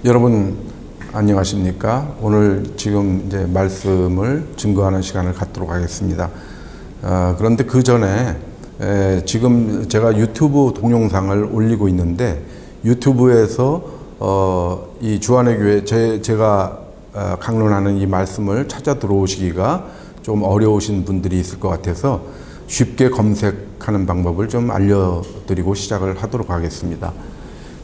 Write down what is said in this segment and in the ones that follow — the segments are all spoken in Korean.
여러분 안녕하십니까? 오늘 지금 이제 말씀을 증거하는 시간을 갖도록 하겠습니다. 그런데 그 전에 지금 제가 유튜브 동영상을 올리고 있는데 유튜브에서 이 주안의 교회 제가 강론하는 이 말씀을 찾아 들어오시기가 좀 어려우신 분들이 있을 것 같아서 쉽게 검색하는 방법을 좀 알려드리고 시작을 하도록 하겠습니다.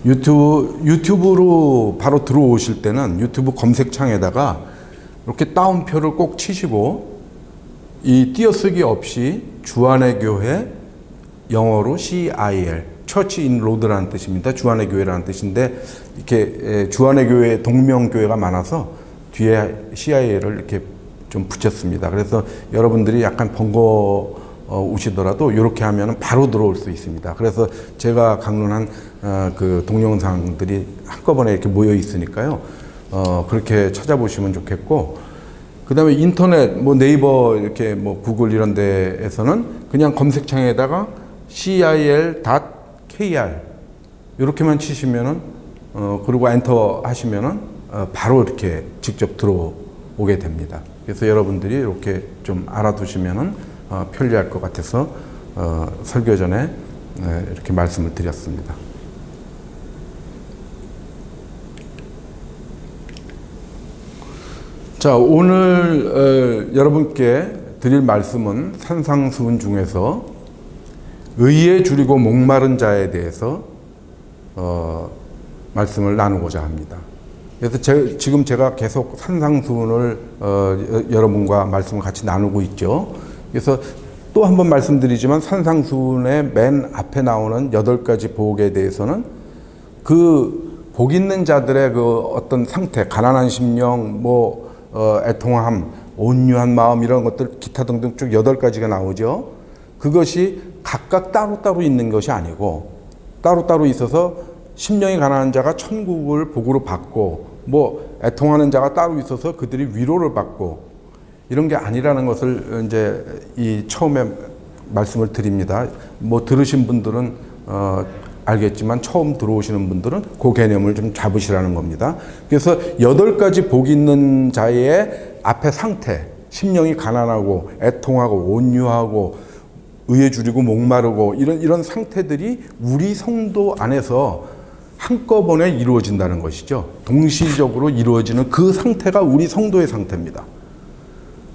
유튜브로 바로 들어오실 때는 유튜브 검색창에다가 이렇게 따옴표를 꼭 치시고 이 띄어쓰기 없이 주안의 교회 영어로 CIL Church in Road라는 뜻입니다. 주안의 교회라는 뜻인데 이렇게 주안의 교회 동명교회가 많아서 뒤에 CIL을 이렇게 좀 붙였습니다. 그래서 여러분들이 약간 번거우시더라도 이렇게 하면 바로 들어올 수 있습니다. 그래서 제가 강론한 그 동영상들이 한꺼번에 이렇게 모여 있으니까요. 그렇게 찾아보시면 좋겠고, 그 다음에 인터넷, 뭐 네이버, 이렇게 뭐 구글 이런 데에서는 그냥 검색창에다가 cil.kr 이렇게만 치시면은, 그리고 엔터 하시면은, 바로 이렇게 직접 들어오게 됩니다. 그래서 여러분들이 이렇게 좀 알아두시면은, 편리할 것 같아서, 설교 전에 이렇게 말씀을 드렸습니다. 자, 오늘 여러분께 드릴 말씀은 산상수훈 중에서 의에 줄이고 목마른 자에 대해서 말씀을 나누고자 합니다. 그래서 지금 제가 계속 산상수훈을 여러분과 말씀을 같이 나누고 있죠. 그래서 또 한 번 말씀드리지만 산상수훈의 맨 앞에 나오는 8가지 복에 대해서는 그 복 있는 자들의 그 어떤 상태, 가난한 심령, 애통함, 온유한 마음 이런 것들 기타 등등 쭉 8가지가 나오죠. 그것이 각각 따로따로 있는 것이 아니고 따로따로 있어서 심령이 가난한 자가 천국을 복으로 받고 애통하는 자가 따로 있어서 그들이 위로를 받고 이런 게 아니라는 것을 이제 이 처음에 말씀을 드립니다. 들으신 분들은 알겠지만 처음 들어오시는 분들은 그 개념을 좀 잡으시라는 겁니다. 그래서 8가지 복 있는 자의 앞에 상태, 심령이 가난하고 애통하고 온유하고 의에 줄이고 목마르고 이런 상태들이 우리 성도 안에서 한꺼번에 이루어진다는 것이죠. 동시적으로 이루어지는 그 상태가 우리 성도의 상태입니다.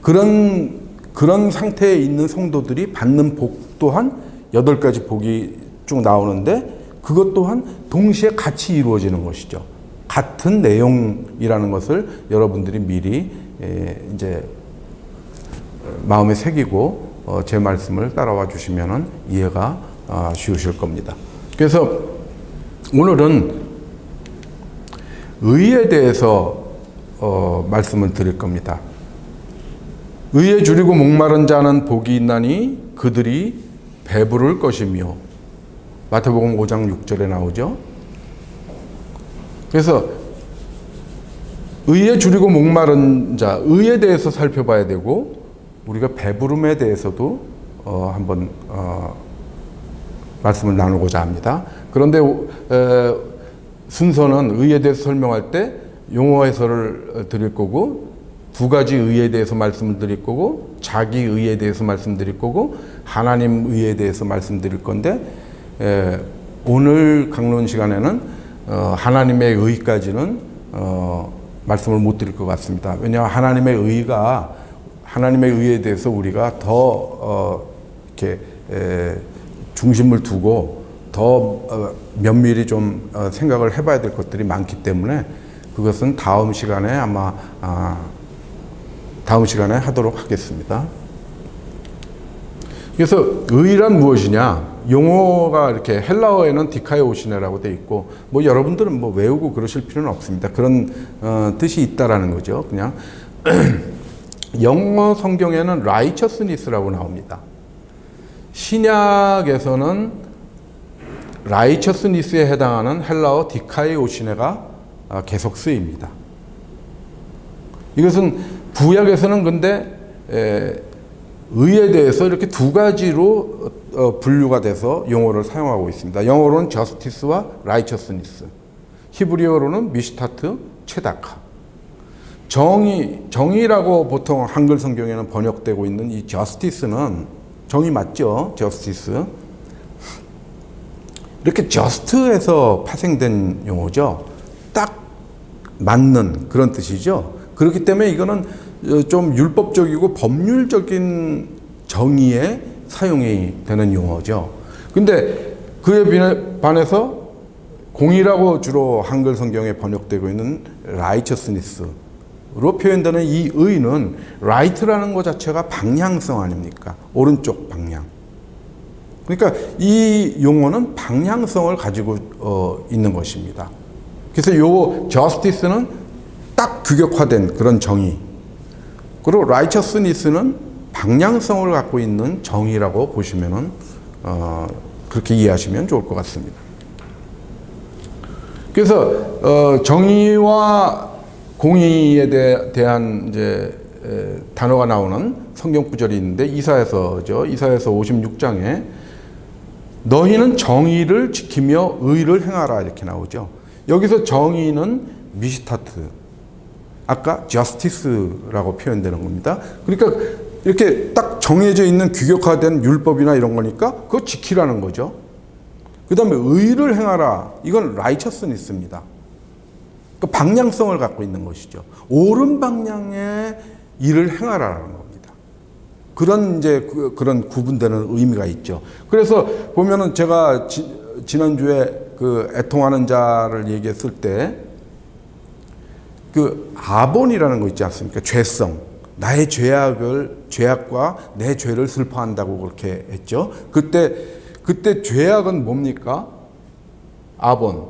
그런 상태에 있는 성도들이 받는 복 또한 8가지 복이 쭉 나오는데 그것 또한 동시에 같이 이루어지는 것이죠. 같은 내용이라는 것을 여러분들이 미리 이제 마음에 새기고 제 말씀을 따라와 주시면 이해가 쉬우실 겁니다. 그래서 오늘은 의에 대해서 말씀을 드릴 겁니다. 의에 줄이고 목마른 자는 복이 있나니 그들이 배부를 것이며 마태복음 5장 6절에 나오죠. 그래서 의에 줄이고 목마른 자, 의에 대해서 살펴봐야 되고 우리가 배부름에 대해서도 한번 말씀을 나누고자 합니다. 그런데 순서는 의에 대해서 설명할 때 용어 해설을 드릴 거고 2가지 의에 대해서 말씀을 드릴 거고 자기 의에 대해서 말씀드릴 거고 하나님 의에 대해서 말씀드릴 건데 오늘 강론 시간에는 하나님의 의까지는 말씀을 못 드릴 것 같습니다. 왜냐하면 하나님의 의에 대해서 우리가 더 이렇게 중심을 두고 더 면밀히 좀 생각을 해봐야 될 것들이 많기 때문에 그것은 다음 시간에 하도록 하겠습니다. 그래서 의란 무엇이냐? 용어가 이렇게 헬라어에는 디카이오시네라고 되어 있고 여러분들은 외우고 그러실 필요는 없습니다. 그런 뜻이 있다라는 거죠. 그냥 영어 성경에는 righteousness라고 나옵니다. 신약에서는 righteousness에 해당하는 헬라어 디카이오시네가 계속 쓰입니다. 이것은 구약에서는 근데 의에 대해서 이렇게 2가지로 분류가 돼서 용어를 사용하고 있습니다. 영어로는 justice와 righteousness. 히브리어로는 미시타트, 체다카. 정의라고 보통 한글 성경에는 번역되고 있는 이 저스티스는 정의 맞죠? 저스티스. 이렇게 저스트에서 파생된 용어죠. 딱 맞는 그런 뜻이죠. 그렇기 때문에 이거는 좀 율법적이고 법률적인 정의에 사용이 되는 용어죠. 근데 그에 반해서 공의라고 주로 한글 성경에 번역되고 있는 righteousness로 표현되는 이 의는 right라는 것 자체가 방향성 아닙니까? 오른쪽 방향. 그러니까 이 용어는 방향성을 가지고 있는 것입니다. 그래서 요 justice는 딱 규격화된 그런 정의. 그리고 righteousness는 방향성을 갖고 있는 정의라고 보시면은 그렇게 이해하시면 좋을 것 같습니다. 그래서 정의와 공의에 대한 이제 단어가 나오는 성경 구절이 있는데 이사야서죠. 이사야서 56장에 너희는 정의를 지키며 의를 행하라 이렇게 나오죠. 여기서 정의는 미시타트, 아까 justice라고 표현되는 겁니다. 그러니까 이렇게 딱 정해져 있는 규격화된 율법이나 이런 거니까 그거 지키라는 거죠. 그 다음에 의를 행하라. 이건 righteousness입니다. 그러니까 방향성을 갖고 있는 것이죠. 옳은 방향의 일을 행하라는 겁니다. 그런 이제 그런 구분되는 의미가 있죠. 그래서 보면은 제가 지난주에 그 애통하는 자를 얘기했을 때 그 아본이라는 거 있지 않습니까? 죄성. 나의 죄악과 내 죄를 슬퍼한다고 그렇게 했죠. 그때 죄악은 뭡니까? 아본.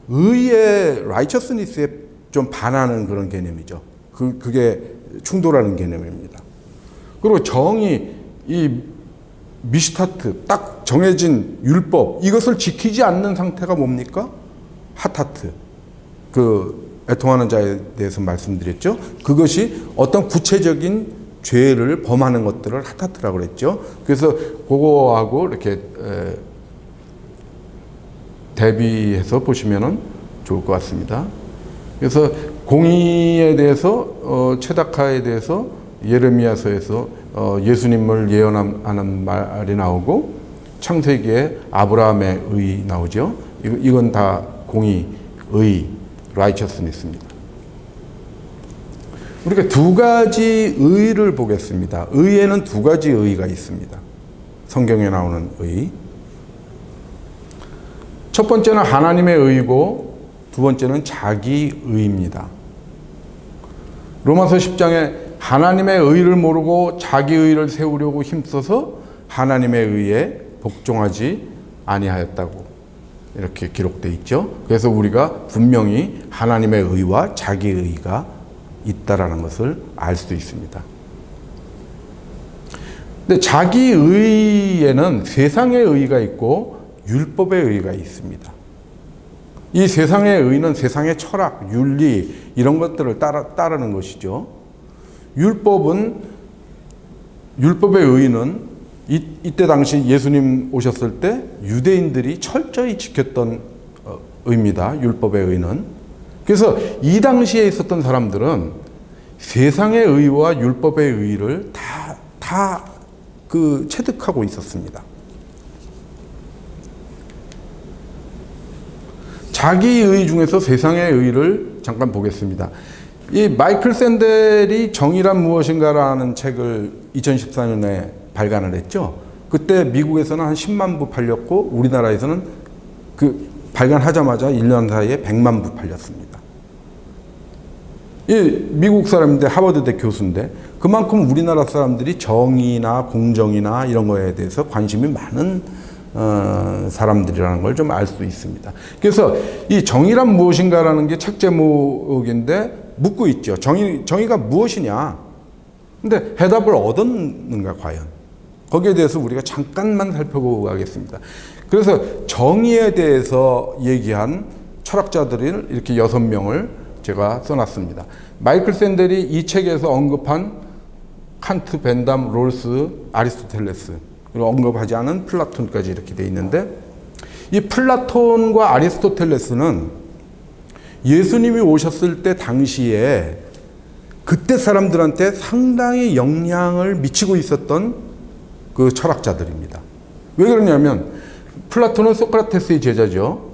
의의 righteousness에 좀 반하는 그런 개념이죠. 그게 충돌하는 개념입니다. 그리고 정의, 이 미시타트, 딱 정해진 율법, 이것을 지키지 않는 상태가 뭡니까? 하타트. 애통하는 자에 대해서 말씀드렸죠. 그것이 어떤 구체적인 죄를 범하는 것들을 하타트라고 그랬죠. 그래서 그거하고 이렇게 대비해서 보시면 좋을 것 같습니다. 그래서 공의에 대해서 체다카에 대해서 예레미야서에서 예수님을 예언하는 말이 나오고 창세기에 아브라함의 의 나오죠. 이건 다 공의, 의, righteousness입니다. 우리가 두 가지 의를 보겠습니다. 의에는 두 가지 의가 있습니다. 성경에 나오는 의. 첫 번째는 하나님의 의고 두 번째는 자기 의입니다. 로마서 10장에 하나님의 의를 모르고 자기 의를 세우려고 힘써서 하나님의 의에 복종하지 아니하였다고 이렇게 기록되어 있죠. 그래서 우리가 분명히 하나님의 의와 자기 의가 있다라는 것을 알 수 있습니다. 근데 자기 의에는 세상의 의가 있고 율법의 의가 있습니다. 이 세상의 의는 세상의 철학, 윤리 이런 것들을 따르는 것이죠. 율법의 의는 이때 당시 예수님 오셨을 때 유대인들이 철저히 지켰던 의입니다. 율법의 의는. 그래서 이 당시에 있었던 사람들은 세상의 의와 율법의 의를 다 체득하고 있었습니다. 자기 의 중에서 세상의 의를 잠깐 보겠습니다. 이 마이클 샌델이 정의란 무엇인가라는 책을 2014년에 발간을 했죠. 그때 미국에서는 한 10만 부 팔렸고 우리나라에서는 발간하자마자 1년 사이에 100만 부 팔렸습니다. 이 미국 사람인데 하버드대 교수인데 그만큼 우리나라 사람들이 정의나 공정이나 이런 거에 대해서 관심이 많은 사람들이라는 걸 좀 알 수 있습니다. 그래서 이 정의란 무엇인가라는 게 책 제목인데 묻고 있죠. 정의가 무엇이냐? 근데 해답을 얻었는가 과연? 거기에 대해서 우리가 잠깐만 살펴보고 가겠습니다. 그래서 정의에 대해서 얘기한 철학자들을 이렇게 6명을 제가 써놨습니다. 마이클 샌델이 이 책에서 언급한 칸트, 벤담, 롤스, 아리스토텔레스 그리고 언급하지 않은 플라톤까지 이렇게 돼 있는데 이 플라톤과 아리스토텔레스는 예수님이 오셨을 때 당시에 그때 사람들한테 상당히 영향을 미치고 있었던 그 철학자들입니다. 왜 그러냐면 플라톤은 소크라테스의 제자죠.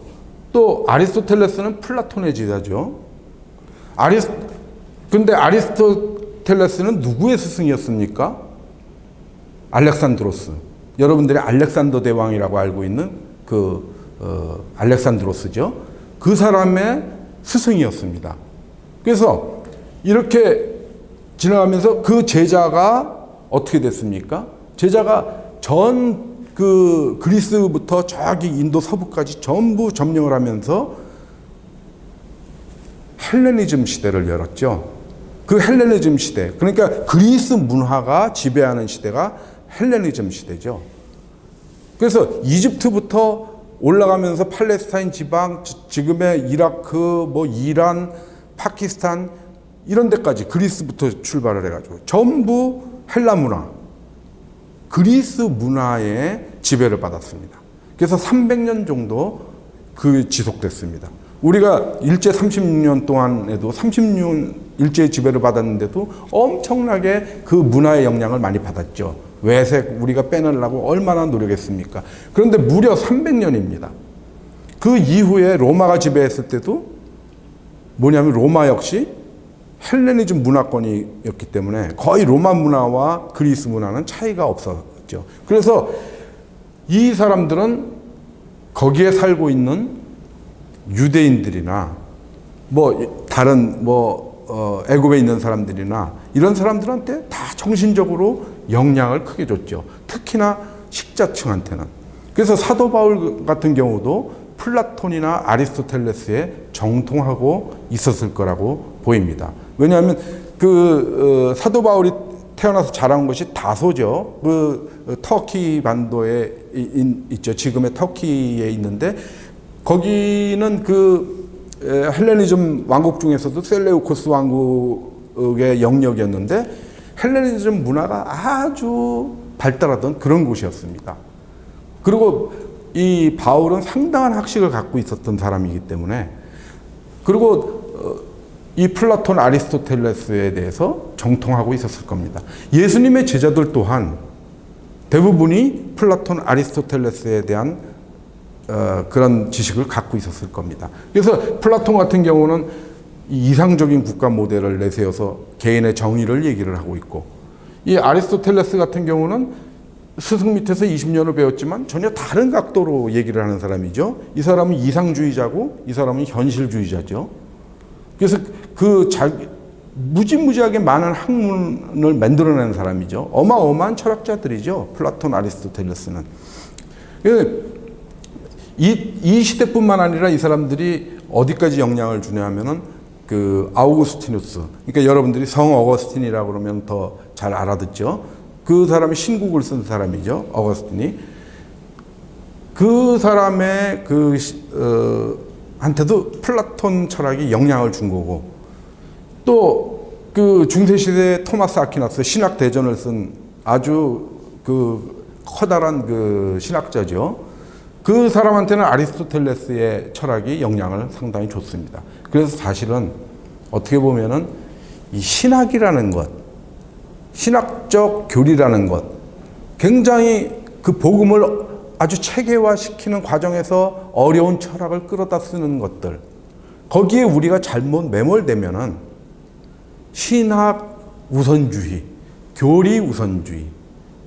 또 아리스토텔레스는 플라톤의 제자죠. 근데 아리스토텔레스는 누구의 스승이었습니까? 알렉산드로스. 여러분들이 알렉산더 대왕이라고 알고 있는 알렉산드로스죠. 그 사람의 스승이었습니다. 그래서 이렇게 지나가면서 그 제자가 어떻게 됐습니까? 제자가 그리스부터 저기 인도 서부까지 전부 점령을 하면서 헬레니즘 시대를 열었죠. 그 헬레니즘 시대, 그러니까 그리스 문화가 지배하는 시대가 헬레니즘 시대죠. 그래서 이집트부터 올라가면서 팔레스타인 지방, 지금의 이라크, 이란, 파키스탄 이런 데까지 그리스부터 출발을 해가지고 전부 헬라 문화, 그리스 문화의 지배를 받았습니다. 그래서 300년 정도 지속됐습니다. 우리가 일제 36년 동안에도 36년 일제의 지배를 받았는데도 엄청나게 그 문화의 영향을 많이 받았죠. 외색 우리가 빼내려고 얼마나 노력했습니까? 그런데 무려 300년입니다. 그 이후에 로마가 지배했을 때도 뭐냐면 로마 역시 헬레니즘 문화권이었기 때문에 거의 로마 문화와 그리스 문화는 차이가 없었죠. 그래서 이 사람들은 거기에 살고 있는 유대인들이나 다른 애굽에 있는 사람들이나 이런 사람들한테 다 정신적으로 영향을 크게 줬죠. 특히나 식자층한테는. 그래서 사도 바울 같은 경우도 플라톤이나 아리스토텔레스에 정통하고 있었을 거라고 보입니다. 왜냐하면 사도 바울이 태어나서 자란 것이 다소죠. 터키 반도에 있죠. 지금의 터키에 있는데 거기는 헬레니즘 왕국 중에서도 셀레우코스 왕국의 영역이었는데 헬레니즘 문화가 아주 발달하던 그런 곳이었습니다. 그리고 이 바울은 상당한 학식을 갖고 있었던 사람이기 때문에, 그리고 이 플라톤 아리스토텔레스에 대해서 정통하고 있었을 겁니다. 예수님의 제자들 또한 대부분이 플라톤 아리스토텔레스에 대한 그런 지식을 갖고 있었을 겁니다. 그래서 플라톤 같은 경우는 이상적인 국가 모델을 내세워서 개인의 정의를 얘기를 하고 있고, 이 아리스토텔레스 같은 경우는 스승 밑에서 20년을 배웠지만 전혀 다른 각도로 얘기를 하는 사람이죠. 이 사람은 이상주의자고 이 사람은 현실주의자죠. 그래서 무지무지하게 많은 학문을 만들어내는 사람이죠. 어마어마한 철학자들이죠. 플라톤, 아리스토텔레스는. 이 시대뿐만 아니라 이 사람들이 어디까지 영향을 주냐면은 아우구스티누스. 그러니까 여러분들이 성 어거스틴이라고 그러면 더 잘 알아듣죠. 그 사람이 신국을 쓴 사람이죠. 어거스틴이. 그 사람의 한테도 플라톤 철학이 영향을 준 거고, 또 중세시대 토마스 아퀴나스 신학 대전을 쓴 아주 커다란 신학자죠. 그 사람한테는 아리스토텔레스의 철학이 영향을 상당히 줬습니다. 그래서 사실은 어떻게 보면은 이 신학이라는 것, 신학적 교리라는 것, 굉장히 복음을 아주 체계화시키는 과정에서 어려운 철학을 끌어다 쓰는 것들, 거기에 우리가 잘못 매몰되면은 신학 우선주의, 교리 우선주의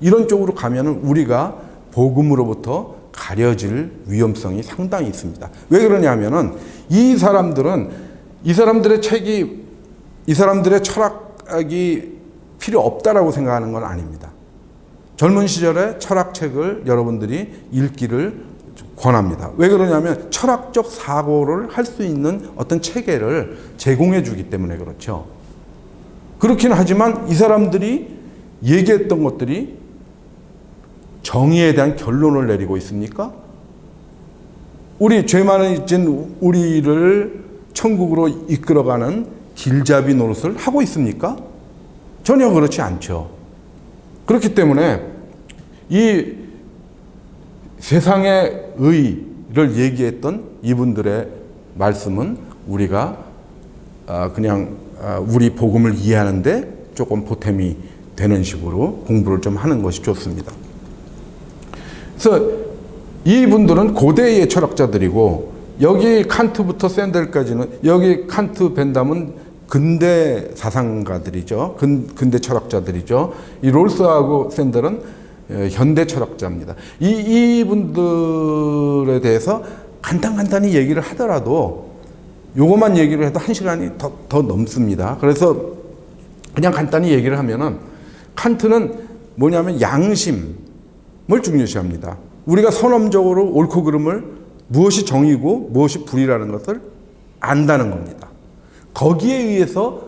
이런 쪽으로 가면은 우리가 복음으로부터 가려질 위험성이 상당히 있습니다. 왜 그러냐면은 이 사람들의 책이, 이 사람들의 철학이 필요 없다라고 생각하는 건 아닙니다. 젊은 시절에 철학책을 여러분들이 읽기를 권합니다. 왜 그러냐면 철학적 사고를 할 수 있는 어떤 체계를 제공해 주기 때문에 그렇죠. 그렇긴 하지만 이 사람들이 얘기했던 것들이 정의에 대한 결론을 내리고 있습니까? 죄 많은 우리를 천국으로 이끌어가는 길잡이 노릇을 하고 있습니까? 전혀 그렇지 않죠. 그렇기 때문에 이 세상의 의를 얘기했던 이분들의 말씀은 우리가 그냥 우리 복음을 이해하는데 조금 보탬이 되는 식으로 공부를 좀 하는 것이 좋습니다. 그래서 이분들은 고대의 철학자들이고, 여기 칸트부터 샌델까지는, 여기 칸트, 벤담은 근대 사상가들이죠. 근대 철학자들이죠. 이 롤스하고 샌델은 현대 철학자입니다. 이분들에 대해서 간단히 얘기를 하더라도, 요것만 얘기를 해도 1시간이 더 넘습니다. 그래서 그냥 간단히 얘기를 하면은, 칸트는 뭐냐면 양심을 중요시합니다. 우리가 선언적으로 옳고 그름을, 무엇이 정의고 무엇이 불이라는 것을 안다는 겁니다. 거기에 의해서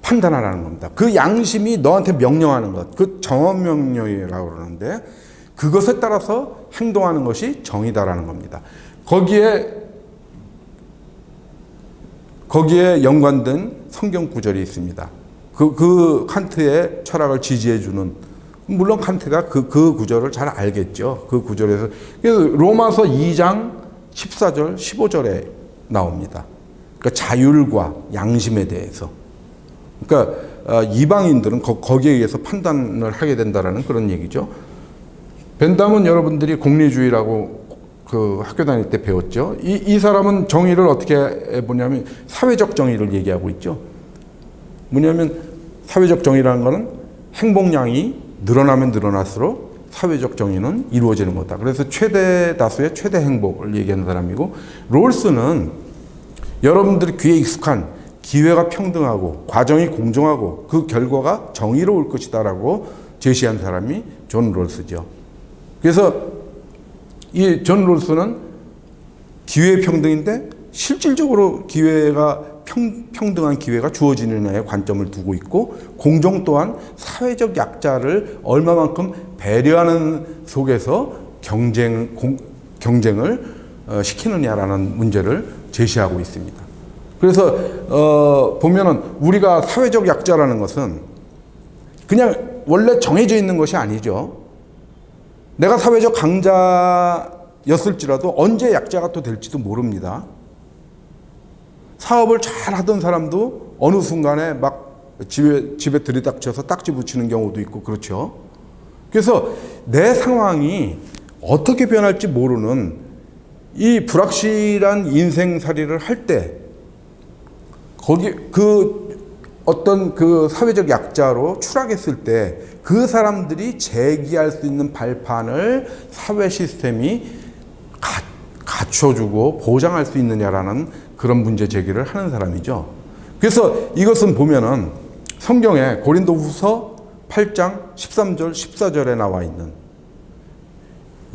판단하라는 겁니다. 그 양심이 너한테 명령하는 것, 그 정언명령이라고 그러는데, 그것에 따라서 행동하는 것이 정의다라는 겁니다. 거기에 연관된 성경 구절이 있습니다. 그 칸트의 철학을 지지해주는, 물론 칸트가 그 구절을 잘 알겠죠. 그 구절에서, 그래서 로마서 2장 14절, 15절에 나옵니다. 그러니까 자율과 양심에 대해서. 그러니까 이방인들은 거기에 의해서 판단을 하게 된다라는 그런 얘기죠. 벤담은 여러분들이 공리주의라고 그 학교 다닐 때 배웠죠. 이 사람은 정의를 어떻게 보냐면 사회적 정의를 얘기하고 있죠. 뭐냐면 사회적 정의라는 거는 행복량이 늘어나면 늘어날수록 사회적 정의는 이루어지는 거다. 그래서 최대 다수의 최대 행복을 얘기하는 사람이고, 롤스는 여러분들이 귀에 익숙한 기회가 평등하고 과정이 공정하고 그 결과가 정의로울 것이다라고 제시한 사람이 존 롤스죠. 그래서 이 존 롤스는 기회 평등인데 실질적으로 기회가 평등한 기회가 주어지느냐에 관점을 두고 있고, 공정 또한 사회적 약자를 얼마만큼 배려하는 속에서 경쟁을 시키느냐라는 문제를 제시하고 있습니다. 그래서 보면은 우리가 사회적 약자라는 것은 그냥 원래 정해져 있는 것이 아니죠. 내가 사회적 강자였을지라도 언제 약자가 또 될지도 모릅니다. 사업을 잘 하던 사람도 어느 순간에 막 집에 들이닥쳐서 딱지 붙이는 경우도 있고 그렇죠. 그래서 내 상황이 어떻게 변할지 모르는 이 불확실한 인생살이를 할 때, 거기 어떤 그 사회적 약자로 추락했을 때 그 사람들이 제기할 수 있는 발판을 사회 시스템이 갖춰주고 보장할 수 있느냐라는 그런 문제 제기를 하는 사람이죠. 그래서 이것은 보면은 성경에 고린도후서 8장 13절 14절에 나와 있는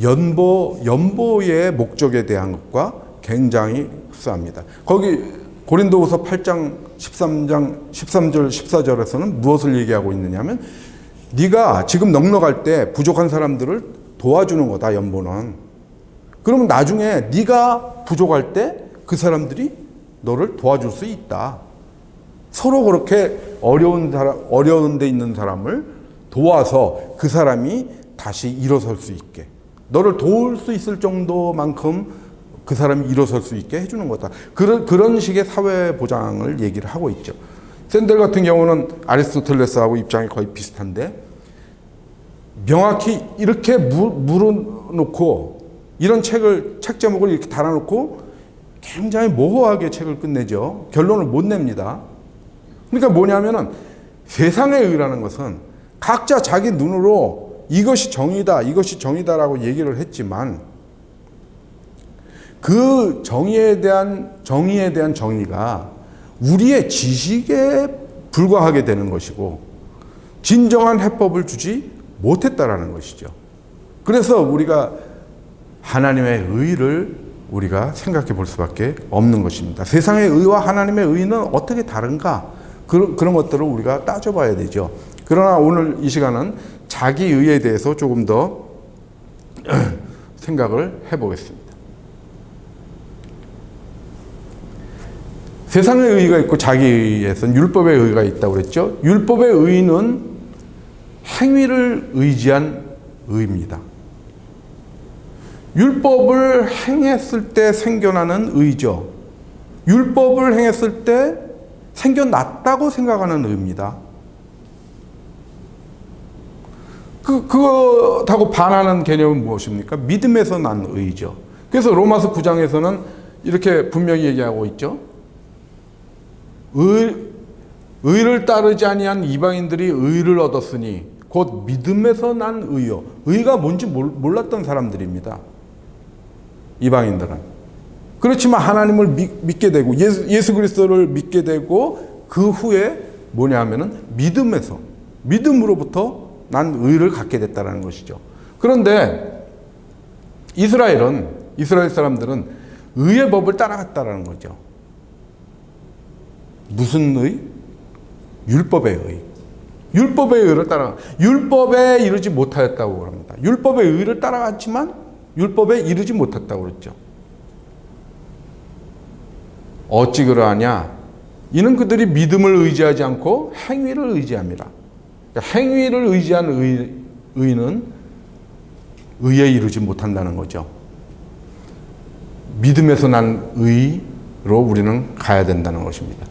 연보의 목적에 대한 것과 굉장히 흡사합니다. 거기 고린도후서 8장 13절 14절에서는 무엇을 얘기하고 있느냐면, 네가 지금 넉넉할 때 부족한 사람들을 도와주는 거다, 연보는. 그러면 나중에 네가 부족할 때 그 사람들이 너를 도와줄 수 있다. 서로 그렇게 어려운 데 있는 사람을 도와서 그 사람이 다시 일어설 수 있게, 너를 도울 수 있을 정도만큼 그 사람이 일어설 수 있게 해주는 거다. 그런 식의 사회 보장을 얘기를 하고 있죠. 샌델 같은 경우는 아리스토텔레스하고 입장이 거의 비슷한데, 명확히 이렇게 물어놓고, 이런 책 제목을 이렇게 달아놓고 굉장히 모호하게 책을 끝내죠. 결론을 못 냅니다. 그러니까 뭐냐면은, 세상의 의라는 것은 각자 자기 눈으로 이것이 정의다라고 얘기를 했지만, 그 정의에 대한 정의가 우리의 지식에 불과하게 되는 것이고, 진정한 해법을 주지 못했다라는 것이죠. 그래서 우리가 하나님의 의를 우리가 생각해 볼 수밖에 없는 것입니다. 세상의 의와 하나님의 의는 어떻게 다른가? 그런 것들을 우리가 따져봐야 되죠. 그러나 오늘 이 시간은 자기 의에 대해서 조금 더 생각을 해보겠습니다. 세상의 의가 있고 자기 의에서는 율법의 의가 있다고 그랬죠. 율법의 의는 행위를 의지한 의입니다. 율법을 행했을 때 생겨나는 의죠. 율법을 행했을 때 생겨났다고 생각하는 의입니다. 그거하고 반하는 개념은 무엇입니까? 믿음에서 난 의죠. 그래서 로마서 9장에서는 이렇게 분명히 얘기하고 있죠. 의를 따르지 아니한 이방인들이 의를 얻었으니 곧 믿음에서 난 의요. 의가 뭔지 몰랐던 사람들입니다. 이방인들은. 그렇지만 하나님을 믿게 되고 예수 그리스도를 믿게 되고 그 후에 뭐냐 하면은 믿음으로부터 난 의를 갖게 됐다는 것이죠. 그런데 이스라엘 사람들은 의의 법을 따라갔다는 거죠. 무슨 의? 율법의 의. 율법의 의를 따라, 율법에 이르지 못하였다고 합니다. 율법의 의를 따라갔지만 율법에 이르지 못했다고 그랬죠. 어찌 그러하냐? 이는 그들이 믿음을 의지하지 않고 행위를 의지합니다. 그러니까 행위를 의지한 의는 의에 이르지 못한다는 거죠. 믿음에서 난 의로 우리는 가야 된다는 것입니다.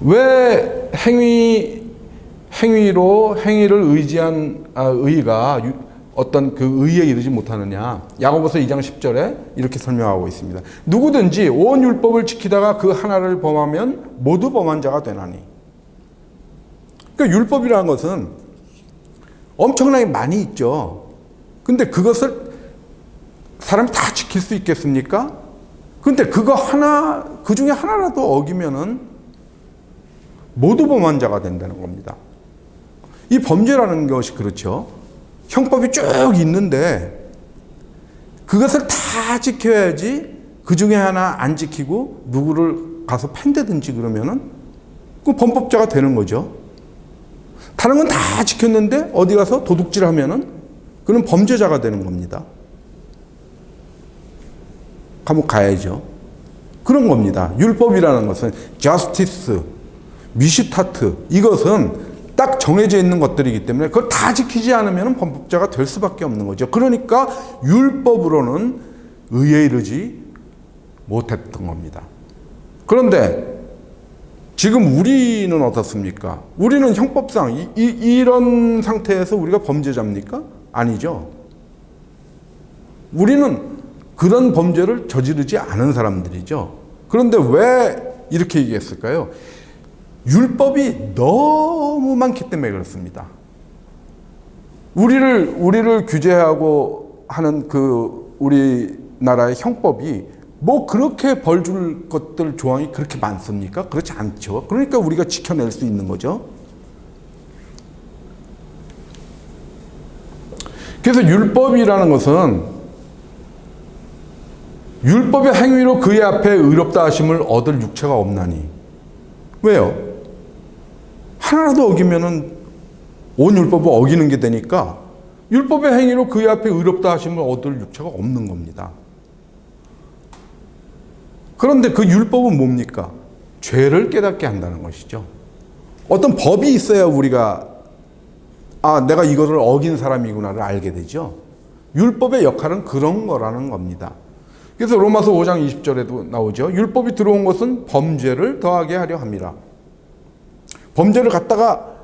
왜 행위를 의지한 의가 어떤 그 의에 이르지 못하느냐? 야고보서 2장 10절에 이렇게 설명하고 있습니다. 누구든지 온 율법을 지키다가 그 하나를 범하면 모두 범한 자가 되나니. 그러니까 율법이라는 것은 엄청나게 많이 있죠. 근데 그것을 사람이 다 지킬 수 있겠습니까? 근데 그 중에 하나라도 어기면은 모두 범한 자가 된다는 겁니다. 이 범죄라는 것이 그렇죠. 형법이 쭉 있는데 그것을 다 지켜야지 그 중에 하나 안 지키고 누구를 가서 팬다든지 그러면은 그 범법자가 되는 거죠. 다른 건 다 지켰는데 어디 가서 도둑질 하면은 그는 범죄자가 되는 겁니다. 감옥 가야죠. 그런 겁니다. 율법이라는 것은 justice, 미슈타트, 이것은 딱 정해져 있는 것들이기 때문에 그걸 다 지키지 않으면 범법자가 될 수밖에 없는 거죠. 그러니까 율법으로는 의에 이르지 못했던 겁니다. 그런데 지금 우리는 어떻습니까? 우리는 형법상 이런 상태에서 우리가 범죄자입니까? 아니죠. 우리는 그런 범죄를 저지르지 않은 사람들이죠. 그런데 왜 이렇게 얘기했을까요? 율법이 너무 많기 때문에 그렇습니다. 우리를 규제하고 하는 그 우리나라의 형법이 뭐 그렇게 벌 줄 것들 조항이 그렇게 많습니까? 그렇지 않죠. 그러니까 우리가 지켜낼 수 있는 거죠. 그래서 율법이라는 것은 율법의 행위로 그의 앞에 의롭다 하심을 얻을 육체가 없나니. 왜요? 하나라도 어기면은 온 율법을 어기는 게 되니까 율법의 행위로 그의 앞에 의롭다 하심을 얻을 육체가 없는 겁니다. 그런데 그 율법은 뭡니까? 죄를 깨닫게 한다는 것이죠. 어떤 법이 있어야 우리가 내가 이거를 어긴 사람이구나를 알게 되죠. 율법의 역할은 그런 거라는 겁니다. 그래서 로마서 5장 20절에도 나오죠. 율법이 들어온 것은 범죄를 더하게 하려 함이라. 범죄를 갖다가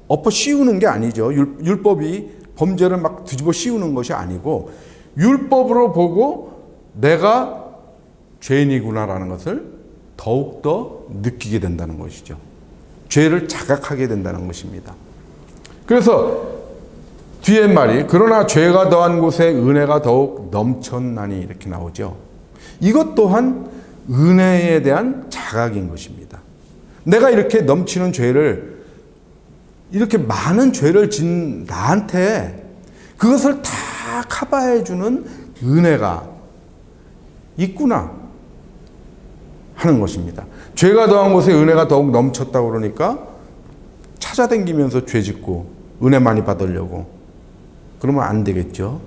엎어 씌우는 게 아니죠. 율법이 범죄를 막 뒤집어 씌우는 것이 아니고 율법으로 보고 내가 죄인이구나라는 것을 더욱더 느끼게 된다는 것이죠. 죄를 자각하게 된다는 것입니다. 그래서 뒤에 말이 그러나 죄가 더한 곳에 은혜가 더욱 넘쳤나니 이렇게 나오죠. 이것 또한 은혜에 대한 자각인 것입니다. 내가 이렇게 넘치는 죄를, 이렇게 많은 죄를 진 나한테 그것을 다 커버해주는 은혜가 있구나 하는 것입니다. 죄가 더한 곳에 은혜가 더욱 넘쳤다고 그러니까 찾아다니면서 죄 짓고 은혜 많이 받으려고 그러면 안 되겠죠.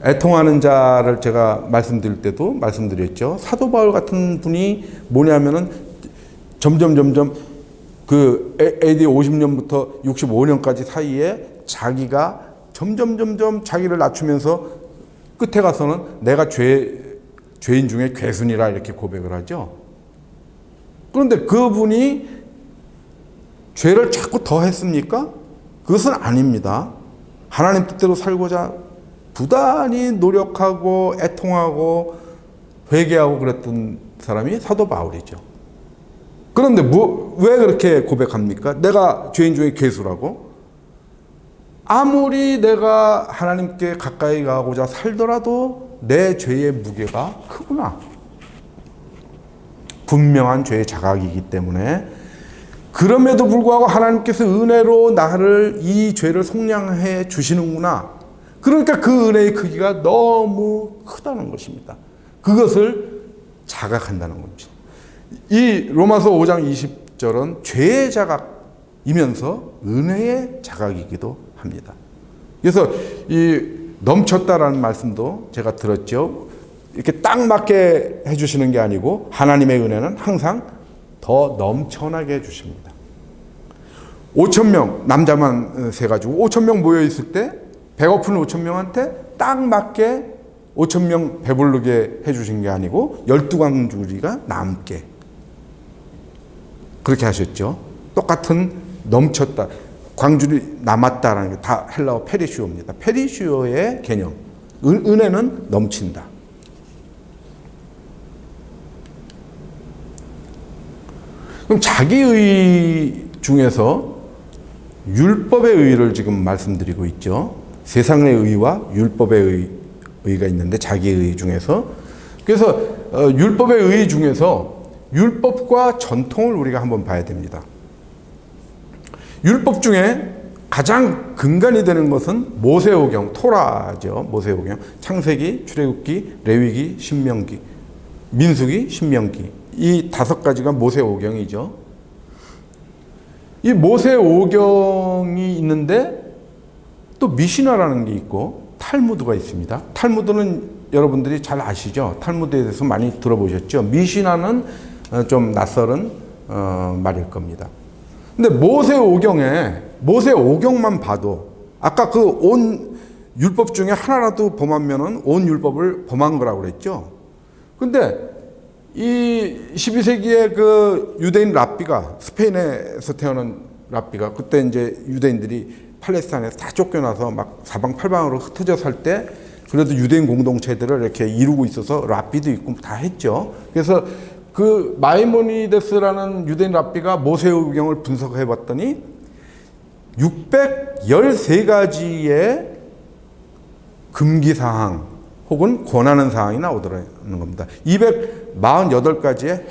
애통하는 자를 제가 말씀드릴 때도 말씀드렸죠. 사도 바울 같은 분이 뭐냐면은 점점 그 AD 50년부터 65년까지 사이에 자기가 점점 자기를 낮추면서 끝에 가서는 내가 죄인 중에 괴순이라 이렇게 고백을 하죠. 그런데 그분이 죄를 자꾸 더 했습니까? 그것은 아닙니다. 하나님 뜻대로 살고자 부단히 노력하고 애통하고 회개하고 그랬던 사람이 사도 바울이죠. 그런데 왜 그렇게 고백합니까? 내가 죄인 중에 괴수라고? 아무리 내가 하나님께 가까이 가고자 살더라도 내 죄의 무게가 크구나. 분명한 죄의 자각이기 때문에 그럼에도 불구하고 하나님께서 은혜로 나를 이 죄를 속량해 주시는구나. 그러니까 그 은혜의 크기가 너무 크다는 것입니다. 그것을 자각한다는 겁니다. 이 로마서 5장 20절은 죄의 자각이면서 은혜의 자각이기도 합니다. 그래서 이 넘쳤다라는 말씀도 제가 들었죠. 이렇게 딱 맞게 해주시는 게 아니고 하나님의 은혜는 항상 더 넘쳐나게 해주십니다. 5,000명 남자만 세가지고 5,000명 모여 있을 때 배고픈 5,000명한테 딱 맞게 5,000명 배부르게 해주신 게 아니고 12광주리가 남게 그렇게 하셨죠. 똑같은 넘쳤다. 광주리 남았다라는 게 다 헬라어 페리시오입니다. 페리시오의 개념. 은혜는 넘친다. 그럼 자기의 중에서 율법의 의를 지금 말씀드리고 있죠. 세상의 의와 율법의 의가 있는데 자기의 의 중에서 그래서 율법의 의 중에서 율법과 전통을 우리가 한번 봐야 됩니다. 율법 중에 가장 근간이 되는 것은 모세오경, 토라죠. 모세오경. 창세기, 출애굽기, 레위기, 신명기, 민수기, 신명기. 이 5가지가 모세오경이죠. 이 모세오경이 있는데 또 미시나라는 게 있고 탈무드가 있습니다. 탈무드는 여러분들이 잘 아시죠? 탈무드에 대해서 많이 들어보셨죠? 미시나는 좀 낯설은 말일 겁니다. 근데 모세오경만 봐도 아까 그 온 율법 중에 하나라도 범하면은 온 율법을 범한 거라고 그랬죠. 근데 이 12세기에 그 유대인 랍비가 스페인에서 태어난 랍비가 그때 이제 유대인들이 팔레스타인에서 다 쫓겨나서 막 사방팔방으로 흩어져 살 때 그래도 유대인 공동체들을 이렇게 이루고 있어서 랍비도 있고 다 했죠. 그래서 그 마이모니데스라는 유대인 랍비가 모세오경을 분석해 봤더니 613가지의 금기사항 혹은 권하는 사항이 나오더라는 겁니다. 248가지의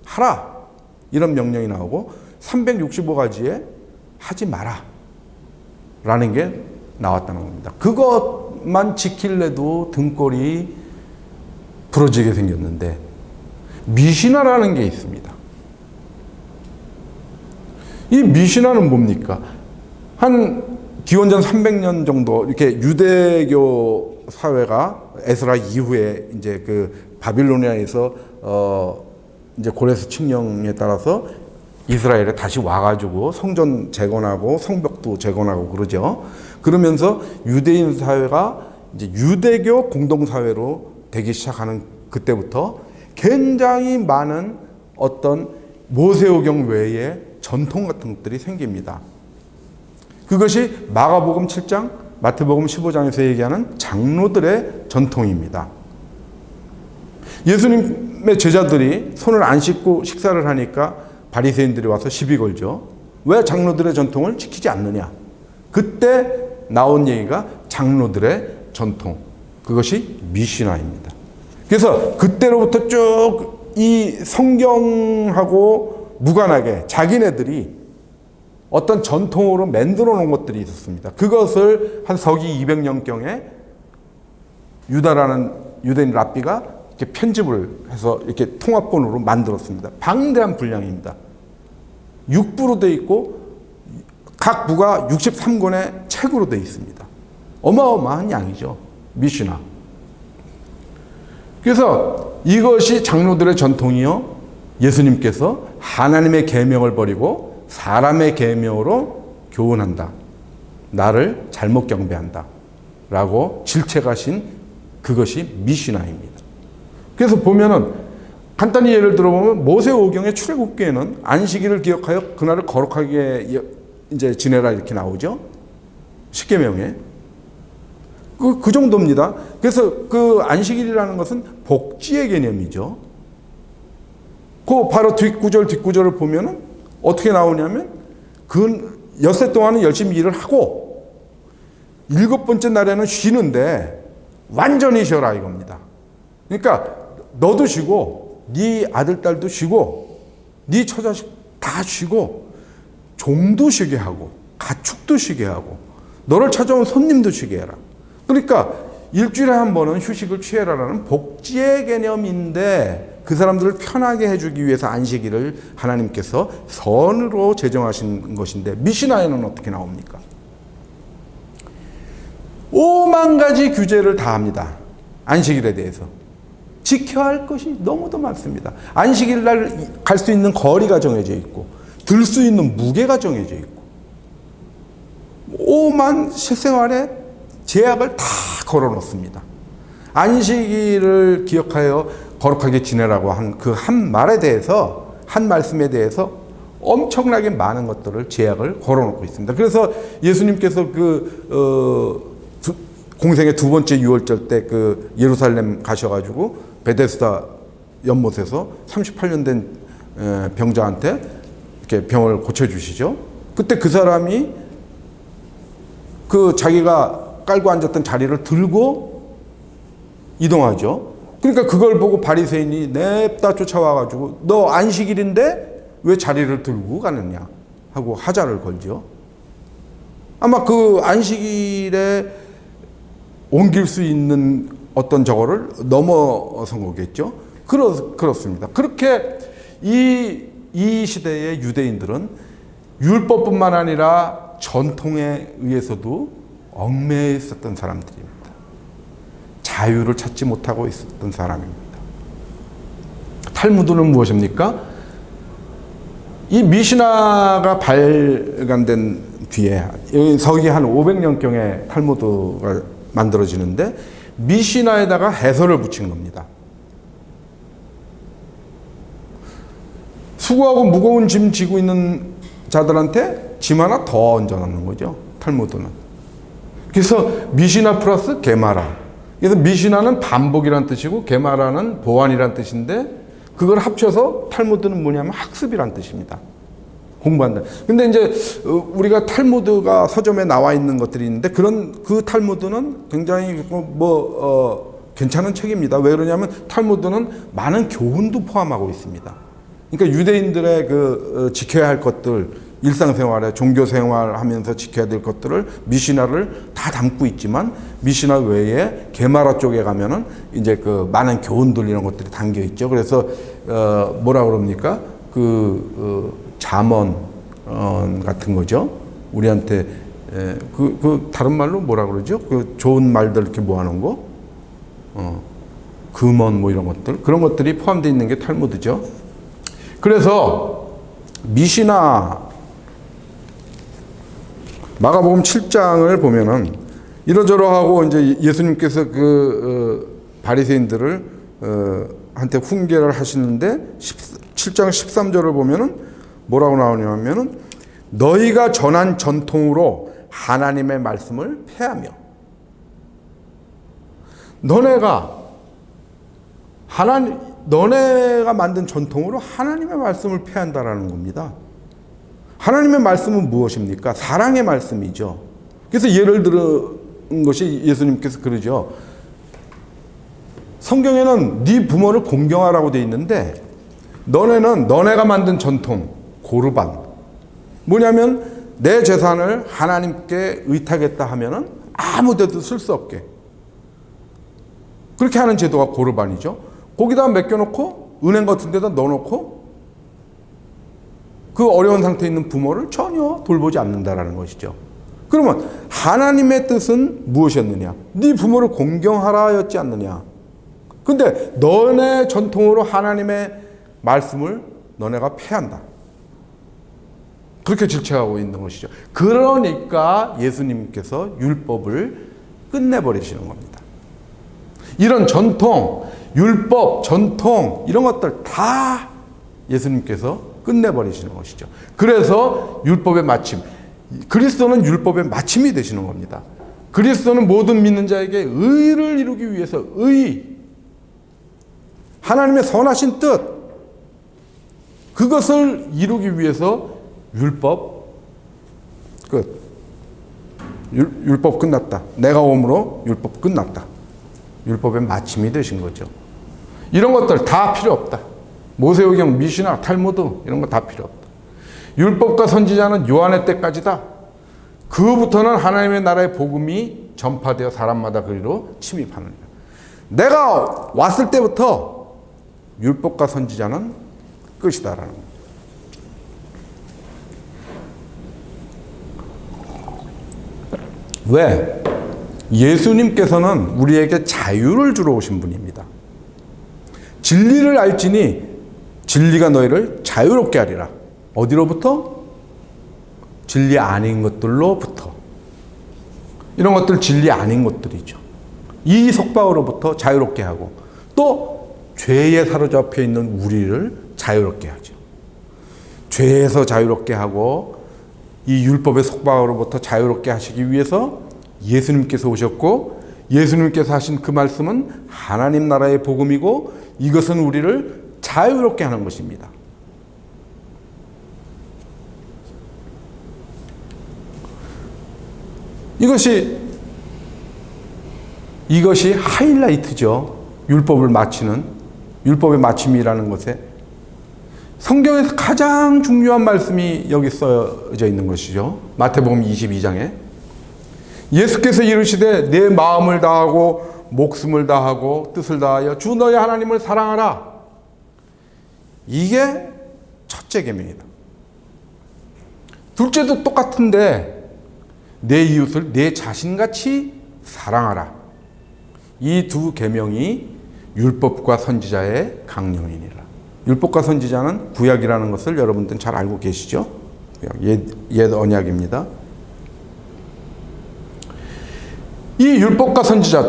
하라 이런 명령이 나오고 365가지의 하지 마라 라는 게 나왔다는 겁니다. 그것만 지킬래도 등골이 부러지게 생겼는데 미시나라는 게 있습니다. 이 미시나는 뭡니까? 한 기원전 300년 정도 이렇게 유대교 사회가 에스라 이후에 이제 그 바빌로니아에서 이제 고레스 칙령에 따라서 이스라엘에 다시 와가지고 성전 재건하고 성벽도 재건하고 그러죠. 그러면서 유대인 사회가 이제 유대교 공동사회로 되기 시작하는 그때부터 굉장히 많은 어떤 모세오경 외에 전통 같은 것들이 생깁니다. 그것이 마가복음 7장, 마태복음 15장에서 얘기하는 장로들의 전통입니다. 예수님의 제자들이 손을 안 씻고 식사를 하니까 바리새인들이 와서 시비 걸죠. 왜 장로들의 전통을 지키지 않느냐? 그때 나온 얘기가 장로들의 전통. 그것이 미시나입니다. 그래서 그때로부터 쭉 이 성경하고 무관하게 자기네들이 어떤 전통으로 만들어 놓은 것들이 있었습니다. 그것을 한 서기 200년경에 유다라는 유대인 랍비가 이렇게 편집을 해서 이렇게 통합본으로 만들었습니다. 방대한 분량입니다. 6부로 되어 있고 각 부가 63권의 책으로 되어 있습니다. 어마어마한 양이죠. 미시나. 그래서 이것이 장로들의 전통이요. 예수님께서 하나님의 계명을 버리고 사람의 계명으로 교훈한다. 나를 잘못 경배한다. 라고 질책하신 그것이 미시나입니다. 그래서 보면은 간단히 예를 들어보면 모세오경의 출애굽기에는 안식일을 기억하여 그날을 거룩하게 이제 지내라 이렇게 나오죠. 십계명에. 그 정도입니다. 그래서 그 안식일이라는 것은 복지의 개념이죠. 그 바로 뒷구절을 보면은 어떻게 나오냐면 그 엿새 동안은 열심히 일을 하고 일곱 번째 날에는 쉬는데 완전히 쉬어라 이겁니다. 그러니까 너도 쉬고 네 아들 딸도 쉬고 네 처자식 다 쉬고 종도 쉬게 하고 가축도 쉬게 하고 너를 찾아온 손님도 쉬게 해라. 그러니까 일주일에 한 번은 휴식을 취해라라는 복지의 개념인데 그 사람들을 편하게 해주기 위해서 안식일을 하나님께서 선으로 제정하신 것인데 미시나에는 어떻게 나옵니까? 5만 가지 규제를 다 합니다. 안식일에 대해서. 지켜야 할 것이 너무도 많습니다. 안식일 날 갈 수 있는 거리가 정해져 있고 들 수 있는 무게가 정해져 있고 5만 실생활에 제약을 다 걸어놓습니다. 안식일을 기억하여 거룩하게 지내라고 한 그 한 말에 대해서 한 말씀에 대해서 엄청나게 많은 것들을 제약을 걸어놓고 있습니다. 그래서 예수님께서 공생의 두 번째 유월절 때 그 예루살렘 가셔가지고 베데스다 연못에서 38년 된 병자한테 이렇게 병을 고쳐주시죠. 그때 그 사람이 그 자기가 깔고 앉았던 자리를 들고 이동하죠. 그러니까 그걸 보고 바리새인이 냅다 쫓아와가지고 너 안식일인데 왜 자리를 들고 가느냐 하고 하자를 걸죠. 아마 그 안식일에 옮길 수 있는 어떤 저거를 넘어선 거겠죠. 그렇습니다. 그렇게 이 시대의 유대인들은 율법뿐만 아니라 전통에 의해서도 얽매여 있었던 사람들입니다. 자유를 찾지 못하고 있었던 사람입니다. 탈무드는 무엇입니까? 이 미시나가 발간된 뒤에 서기 한 500년경에 탈무드가 만들어지는데 미시나에다가 해설을 붙인 겁니다. 수고하고 무거운 짐 지고 있는 자들한테 짐 하나 더 얹어놓는 거죠. 탈무드는. 그래서 미시나 플러스 게마라. 그래서 미시나는 반복이란 뜻이고 게마라는 보완이란 뜻인데 그걸 합쳐서 탈무드는 뭐냐면 학습이란 뜻입니다. 공부한다. 근데 이제 우리가 탈무드가 서점에 나와 있는 것들이 있는데 그 탈무드는 굉장히 괜찮은 책입니다. 왜 그러냐면 탈무드는 많은 교훈도 포함하고 있습니다. 그러니까 유대인들의 지켜야 할 것들, 일상생활에 종교생활 하면서 지켜야 될 것들을 미시나를 다 담고 있지만 미시나 외에 게마라 쪽에 가면은 이제 많은 교훈들 이런 것들이 담겨 있죠. 그래서 뭐라 그럽니까? 잠언 같은 거죠. 우리한테 다른 말로 뭐라 그러죠? 좋은 말들 이렇게 모아놓은 거, 금언 이런 것들 그런 것들이 포함되어 있는 게 탈무드죠. 그래서 미시나 마가복음 7장을 보면은 이러저러하고 이제 예수님께서 바리새인들을 한테 훈계를 하시는데 7장 13절을 보면은 뭐라고 나오냐면은 너희가 전한 전통으로 하나님의 말씀을 폐하며 너네가 만든 전통으로 하나님의 말씀을 폐한다라는 겁니다. 하나님의 말씀은 무엇입니까? 사랑의 말씀이죠. 그래서 예를 들은 것이 예수님께서 그러죠. 성경에는 네 부모를 공경하라고 되어 있는데 너네는 너네가 만든 전통, 고르반. 뭐냐면 내 재산을 하나님께 의탁했다 하면은 아무 데도 쓸 수 없게. 그렇게 하는 제도가 고르반이죠. 거기다 맡겨놓고 은행 같은 데다 넣어놓고 그 어려운 상태에 있는 부모를 전혀 돌보지 않는다라는 것이죠. 그러면 하나님의 뜻은 무엇이었느냐? 네 부모를 공경하라 였지 않느냐? 근데 너네 전통으로 하나님의 말씀을 너네가 폐한다. 그렇게 질책하고 있는 것이죠. 그러니까 예수님께서 율법을 끝내버리시는 겁니다. 이런 전통, 율법, 전통 이런 것들 다 예수님께서 끝내버리시는 것이죠. 그래서 율법의 마침, 그리스도는 율법의 마침이 되시는 겁니다. 그리스도는 모든 믿는 자에게 의를 이루기 위해서 하나님의 선하신 뜻, 그것을 이루기 위해서 율법 끝. 율법 끝났다. 내가 오므로 율법 끝났다. 율법의 마침이 되신 거죠. 이런 것들 다 필요 없다. 모세오경, 미시나, 탈무드 이런 거 다 필요 없다. 율법과 선지자는 요한의 때까지다. 그부터는 하나님의 나라의 복음이 전파되어 사람마다 그리로 침입하는 거야. 내가 왔을 때부터 율법과 선지자는 끝이다라는 거야. 왜? 예수님께서는 우리에게 자유를 주러 오신 분입니다. 진리를 알지니 진리가 너희를 자유롭게 하리라. 어디로부터? 진리 아닌 것들로부터. 이런 것들 진리 아닌 것들이죠. 이 속박으로부터 자유롭게 하고 또 죄에 사로잡혀 있는 우리를 자유롭게 하죠. 죄에서 자유롭게 하고 이 율법의 속박으로부터 자유롭게 하시기 위해서 예수님께서 오셨고, 예수님께서 하신 그 말씀은 하나님 나라의 복음이고 이것은 우리를 자유롭게 하는 것입니다. 이것이 하이라이트죠. 율법을 마치는, 율법의 마침이라는 것에 성경에서 가장 중요한 말씀이 여기 써져 있는 것이죠. 마태복음 22장에 예수께서 이르시되 내 마음을 다하고 목숨을 다하고 뜻을 다하여 주 너의 하나님을 사랑하라. 이게 첫째 계명이다. 둘째도 똑같은데 내 이웃을 내 자신같이 사랑하라. 이 두 계명이 율법과 선지자의 강령이니라. 율법과 선지자는 구약이라는 것을 여러분들은 잘 알고 계시죠? 옛 언약입니다. 이 율법과 선지자,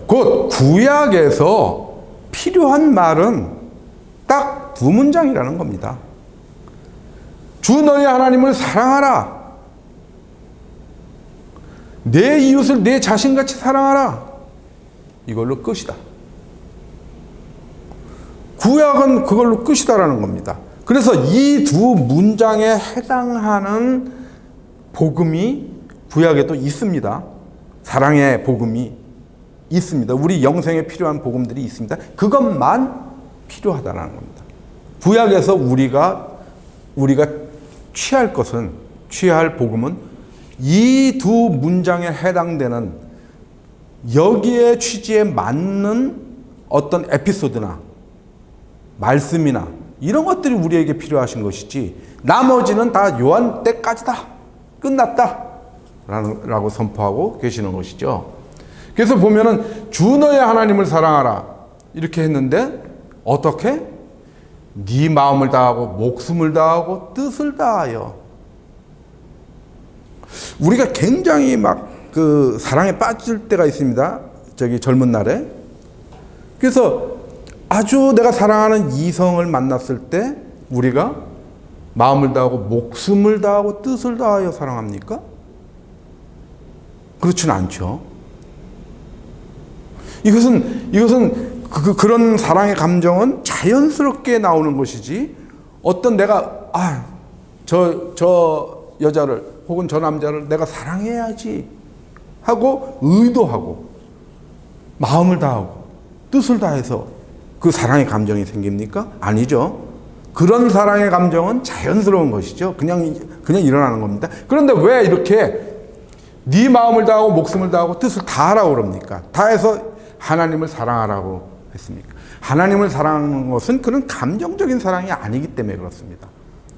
곧 구약에서 필요한 말은 딱 두 문장이라는 겁니다. 주 너의 하나님을 사랑하라. 내 이웃을 내 자신같이 사랑하라. 이걸로 끝이다. 구약은 그걸로 끝이다라는 겁니다. 그래서 이 두 문장에 해당하는 복음이 구약에도 있습니다. 사랑의 복음이 있습니다. 우리 영생에 필요한 복음들이 있습니다. 그것만 필요하다는 겁니다. 구약에서 우리가 취할 복음은 이 두 문장에 해당되는 여기에 취지에 맞는 어떤 에피소드나 말씀이나 이런 것들이 우리에게 필요하신 것이지, 나머지는 다 요한 때까지다, 끝났다 라고 선포하고 계시는 것이죠. 그래서 보면은 주 너의 하나님을 사랑하라 이렇게 했는데 어떻게? 네 마음을 다하고 목숨을 다하고 뜻을 다하여. 우리가 굉장히 막 그 사랑에 빠질 때가 있습니다. 저기 젊은 날에. 그래서 아주 내가 사랑하는 이성을 만났을 때 우리가 마음을 다하고 목숨을 다하고 뜻을 다하여 사랑합니까? 그렇지는 않죠. 이것은 그런 사랑의 감정은 자연스럽게 나오는 것이지, 어떤 내가 저 여자를 혹은 저 남자를 내가 사랑해야지 하고 의도하고 마음을 다하고 뜻을 다해서 그 사랑의 감정이 생깁니까? 아니죠. 그런 사랑의 감정은 자연스러운 것이죠. 그냥 일어나는 겁니다. 그런데 왜 이렇게 네 마음을 다하고 목숨을 다하고 뜻을 다하라고 그럽니까? 다해서 하나님을 사랑하라고 했습니까? 하나님을 사랑하는 것은 그런 감정적인 사랑이 아니기 때문에 그렇습니다.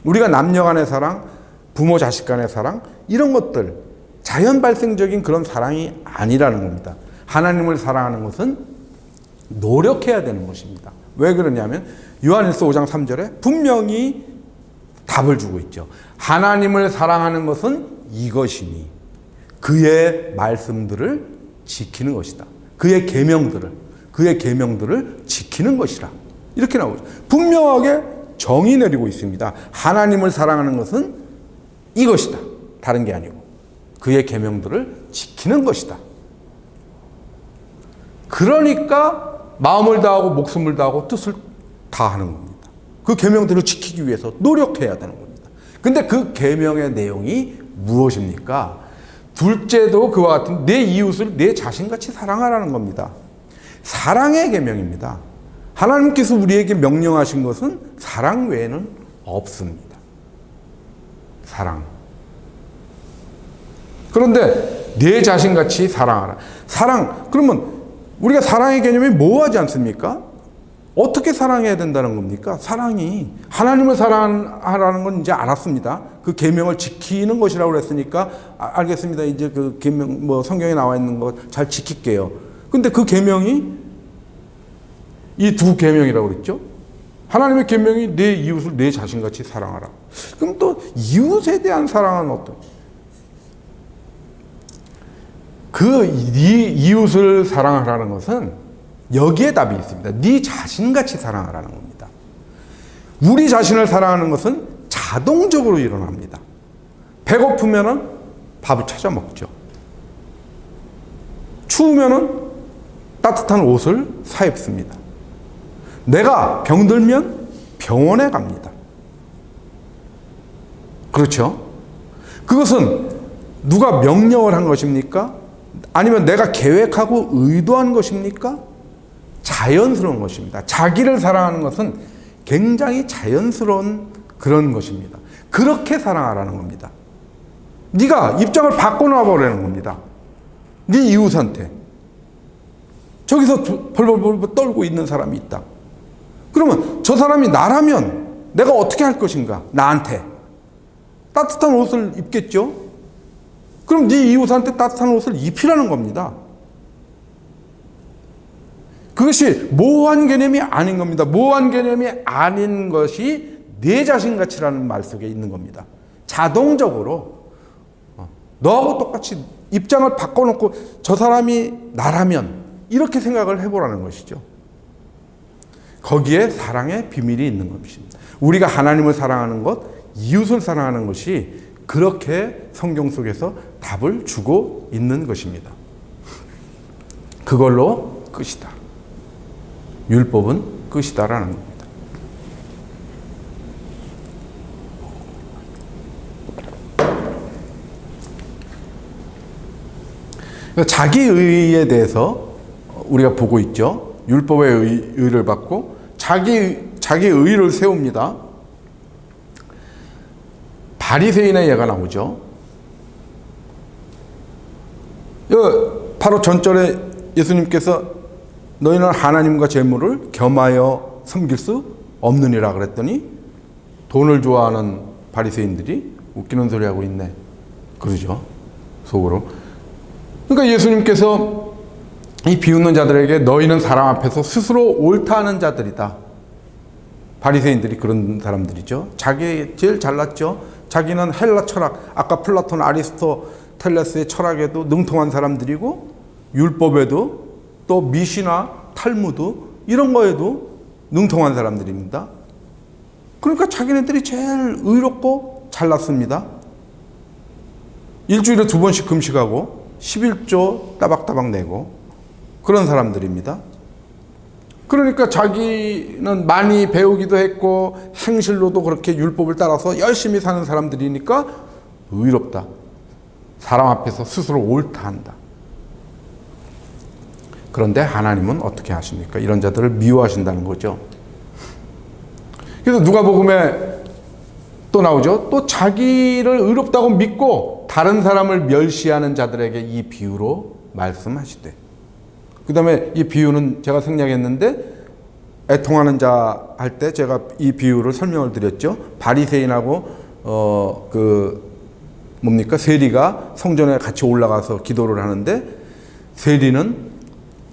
우리가 남녀 간의 사랑, 부모 자식 간의 사랑, 이런 것들 자연 발생적인 그런 사랑이 아니라는 겁니다. 하나님을 사랑하는 것은 노력해야 되는 것입니다. 왜 그러냐면 요한일서 5장 3절에 분명히 답을 주고 있죠. 하나님을 사랑하는 것은 이것이니 그의 말씀들을 지키는 것이다. 그의 계명들을, 그의 계명들을 지키는 것이라. 이렇게 나오죠. 분명하게 정의 내리고 있습니다. 하나님을 사랑하는 것은 이것이다. 다른 게 아니고 그의 계명들을 지키는 것이다. 그러니까 마음을 다하고 목숨을 다하고 뜻을 다하는 겁니다. 그 계명들을 지키기 위해서 노력해야 되는 겁니다. 근데 그 계명의 내용이 무엇입니까? 둘째도 그와 같은 내 이웃을 내 자신같이 사랑하라는 겁니다. 사랑의 계명입니다. 하나님께서 우리에게 명령하신 것은 사랑 외에는 없습니다. 사랑. 그런데 내 자신같이 사랑하라. 사랑. 그러면 우리가 사랑의 개념이 모호하지 않습니까? 어떻게 사랑해야 된다는 겁니까? 사랑이 하나님을 사랑하라는 건 이제 알았습니다. 그 계명을 지키는 것이라고 그랬으니까 알겠습니다. 이제 그 계명 뭐 성경에 나와 있는 거 잘 지킬게요. 근데 그 계명이 이 두 계명이라고 그랬죠? 하나님의 계명이 내 이웃을 내 자신같이 사랑하라. 그럼 또 이웃에 대한 사랑은 어떤? 그 이웃을 사랑하라는 것은 여기에 답이 있습니다. 네 자신같이 사랑하라는 겁니다. 우리 자신을 사랑하는 것은 자동적으로 일어납니다. 배고프면은 밥을 찾아 먹죠. 추우면은 따뜻한 옷을 사 입습니다. 내가 병들면 병원에 갑니다. 그렇죠? 그것은 누가 명령을 한 것입니까? 아니면 내가 계획하고 의도한 것입니까? 자연스러운 것입니다. 자기를 사랑하는 것은 굉장히 자연스러운 그런 것입니다. 그렇게 사랑하라는 겁니다. 네가 입장을 바꿔놔 버리는 겁니다. 네 이웃한테. 저기서 벌벌벌 떨고 있는 사람이 있다. 그러면 저 사람이 나라면 내가 어떻게 할 것인가? 나한테. 따뜻한 옷을 입겠죠? 그럼 네 이웃한테 따뜻한 옷을 입히라는 겁니다. 그것이 모호한 개념이 아닌 겁니다. 모호한 개념이 아닌 것이 내 자신같이라는 말 속에 있는 겁니다. 자동적으로 너하고 똑같이 입장을 바꿔놓고 저 사람이 나라면 이렇게 생각을 해보라는 것이죠. 거기에 사랑의 비밀이 있는 것입니다. 우리가 하나님을 사랑하는 것, 이웃을 사랑하는 것이 그렇게 성경 속에서 답을 주고 있는 것입니다. 그걸로 끝이다. 율법은 끝이다라는 겁니다. 자기의에 대해서 우리가 보고 있죠. 율법의 의를 받고 자기의를 세웁니다. 바리새인의 예가 나오죠. 바로 전절에 예수님께서 너희는 하나님과 재물을 겸하여 섬길 수 없느니라 그랬더니 돈을 좋아하는 바리새인들이 웃기는 소리 하고 있네. 그러죠. 속으로. 그러니까 예수님께서 이 비웃는 자들에게 너희는 사람 앞에서 스스로 옳다 하는 자들이다. 바리새인들이 그런 사람들이죠. 자기 제일 잘났죠. 자기는 헬라 철학, 아까 플라톤, 아리스토텔레스의 철학에도 능통한 사람들이고 율법에도 또 미시나 탈무드 이런 거에도 능통한 사람들입니다. 그러니까 자기네들이 제일 의롭고 잘났습니다. 일주일에 2번씩 금식하고 11조 따박따박 내고 그런 사람들입니다. 그러니까 자기는 많이 배우기도 했고 행실로도 그렇게 율법을 따라서 열심히 사는 사람들이니까 의롭다. 사람 앞에서 스스로 옳다 한다. 그런데 하나님은 어떻게 하십니까? 이런 자들을 미워하신다는 거죠. 그래서 누가복음에 또 나오죠. 또 자기를 의롭다고 믿고 다른 사람을 멸시하는 자들에게 이 비유로 말씀하시되. 그 다음에 이 비유는 제가 생략했는데 애통하는 자 할 때 제가 이 비유를 설명을 드렸죠. 바리새인하고 세리가 성전에 같이 올라가서 기도를 하는데 세리는